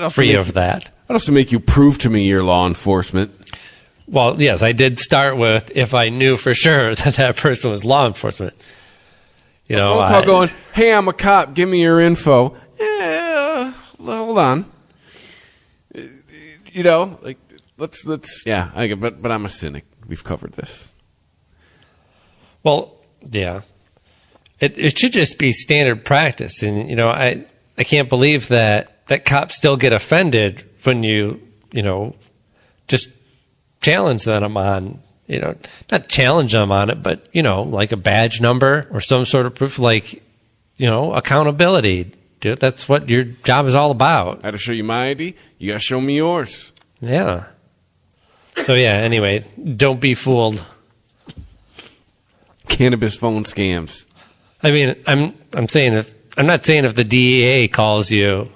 free of that. I'd also make you prove to me you're law enforcement. Well, yes, I did start with if I knew for sure that person was law enforcement. You know, phone call going, hey, I'm a cop. Give me your info. Yeah, hold on. You know, like let's. Yeah, but I'm a cynic. We've covered this. Well, yeah. It should just be standard practice, and I can't believe that cops still get offended when you just challenge them on not challenge them on it, but like a badge number or some sort of proof, like accountability. Dude, that's what your job is all about. I had to show you my ID. You got to show me yours. Yeah. So yeah. Anyway, don't be fooled. Cannabis phone scams. I mean, I'm not saying if the DEA calls you,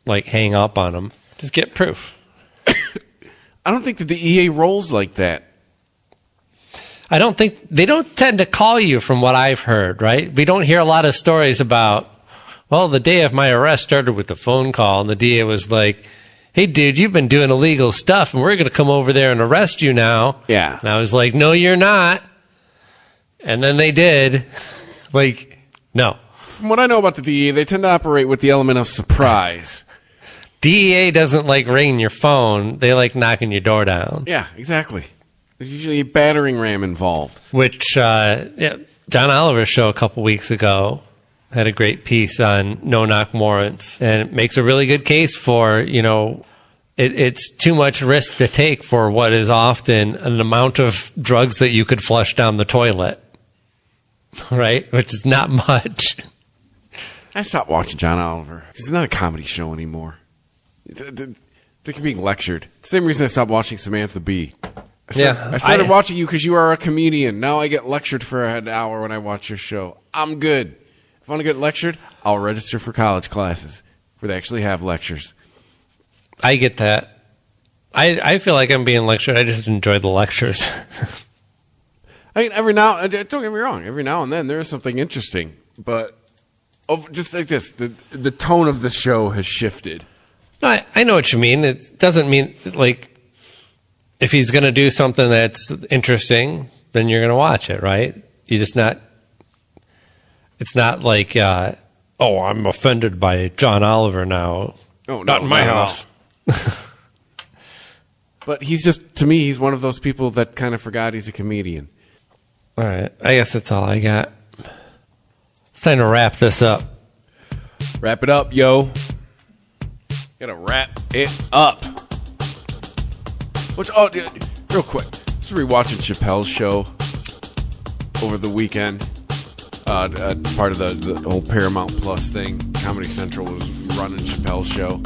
like, hang up on them. Just get proof. I don't think the DEA rolls like that. They don't tend to call you, from what I've heard, right? We don't hear a lot of stories about, well, the day of my arrest started with a phone call, and the DEA was like, hey, dude, you've been doing illegal stuff, and we're going to come over there and arrest you now. Yeah. And I was like, no, you're not. And then they did. Like, no. From what I know about the DEA, they tend to operate with the element of surprise. DEA doesn't like ringing your phone. They like knocking your door down. Yeah, exactly. There's usually a battering ram involved. Which, John Oliver's show a couple weeks ago had a great piece on no-knock warrants. And it makes a really good case for, it's too much risk to take for what is often an amount of drugs that you could flush down the toilet. Right? Which is not much. I stopped watching John Oliver. It's not a comedy show anymore. They're being lectured. Same reason I stopped watching Samantha Bee. I started watching you because you are a comedian. Now I get lectured for an hour when I watch your show. I'm good. If I want to get lectured, I'll register for college classes where they actually have lectures. I get that. I feel like I'm being lectured. I just enjoy the lectures. I mean, don't get me wrong, every now and then there is something interesting, but just like this, the tone of the show has shifted. No, I know what you mean. It doesn't mean, like, if he's going to do something that's interesting, then you're going to watch it, right? It's not like, I'm offended by John Oliver now. Oh, no, not in my house. But to me, he's one of those people that kind of forgot he's a comedian. All right. I guess that's all I got. It's time to wrap this up. Wrap it up, yo. Gotta wrap it up. Real quick. I was rewatching Chappelle's show over the weekend. Part of the whole Paramount Plus thing. Comedy Central was running Chappelle's show.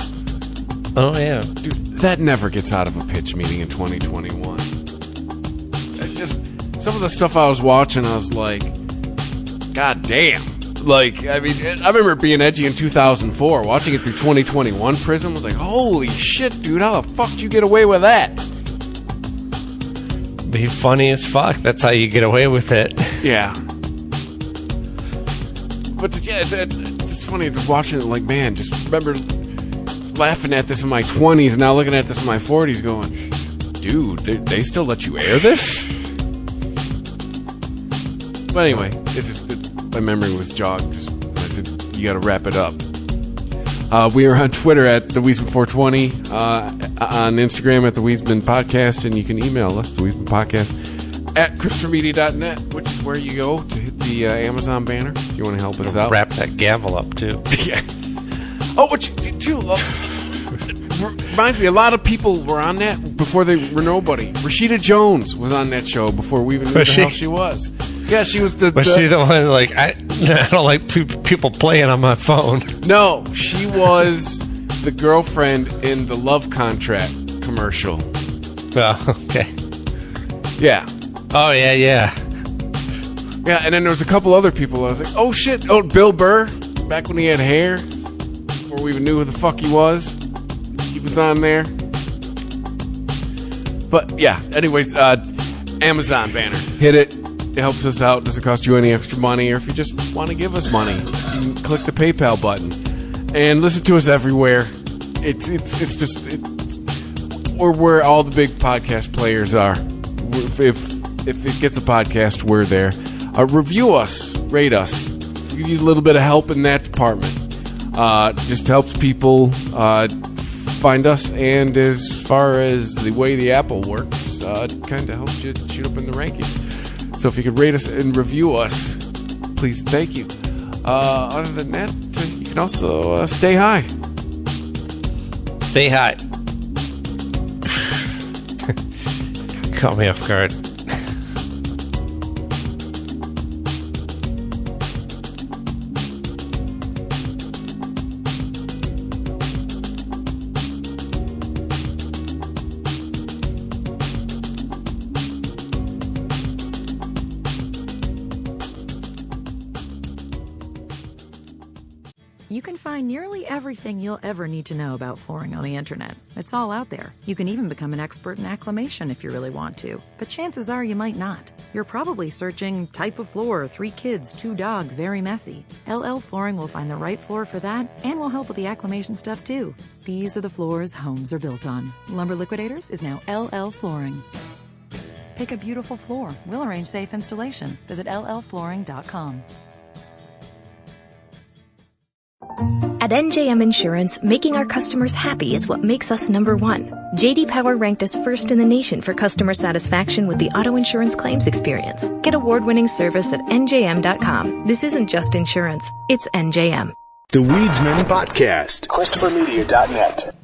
Oh, yeah. Dude, that never gets out of a pitch meeting in 2021. Some of the stuff I was watching, I was like, God damn. Like, I mean, I remember it being edgy in 2004. Watching it through 2021 prism was like, holy shit, dude, how the fuck did you get away with that? Be funny as fuck. That's how you get away with it. Yeah. But yeah, it's funny to watching it like, man, just remember laughing at this in my 20s and now looking at this in my 40s going, dude, they still let you air this? But anyway, my memory was jogged. I said, you got to wrap it up. We are on Twitter at TheWeesman420, on Instagram at The Weesman Podcast, and you can email us, TheWeesmanPodcast, at ChristopherMedia.net, which is where you go to hit the Amazon banner if you want to help us out. Wrap that gavel up, too. Yeah. Oh, reminds me, a lot of people were on that before they were nobody. Rashida Jones was on that show before we even knew who the hell she was. Yeah, she was Was she the one, like, I don't like people playing on my phone? No, she was the girlfriend in the Love Contract commercial. Oh, okay. Yeah. Oh, yeah. Yeah, and then there was a couple other people. I was like, oh, shit. Oh, Bill Burr, back when he had hair, before we even knew who the fuck he was. He was on there. But, yeah, anyways, Amazon banner. Hit it. It helps us out. Doesn't cost you any extra money. Or if you just want to give us money, you can click the PayPal button. And listen to us everywhere. We're where all the big podcast players are. If it gets a podcast, we're there. Review us. Rate us. You use a little bit of help in that department. Just helps people find us. And as far as the way the Apple works, it kind of helps you shoot up in the rankings. So if you could rate us and review us, please, thank you. Other than that, you can also stay high. Stay high. Caught me off guard. You can find nearly everything you'll ever need to know about flooring on the internet. It's all out there. You can even become an expert in acclimation if you really want to. But chances are you might not. You're probably searching type of floor, 3 kids, 2 dogs, very messy. LL Flooring will find the right floor for that and will help with the acclimation stuff too. These are the floors homes are built on. Lumber Liquidators is now LL Flooring. Pick a beautiful floor. We'll arrange safe installation. Visit llflooring.com. At NJM Insurance, making our customers happy is what makes us number one. J.D. Power ranked us first in the nation for customer satisfaction with the auto insurance claims experience. Get award-winning service at njm.com. This isn't just insurance, it's NJM. The Weedsman Podcast. ChristopherMedia.net.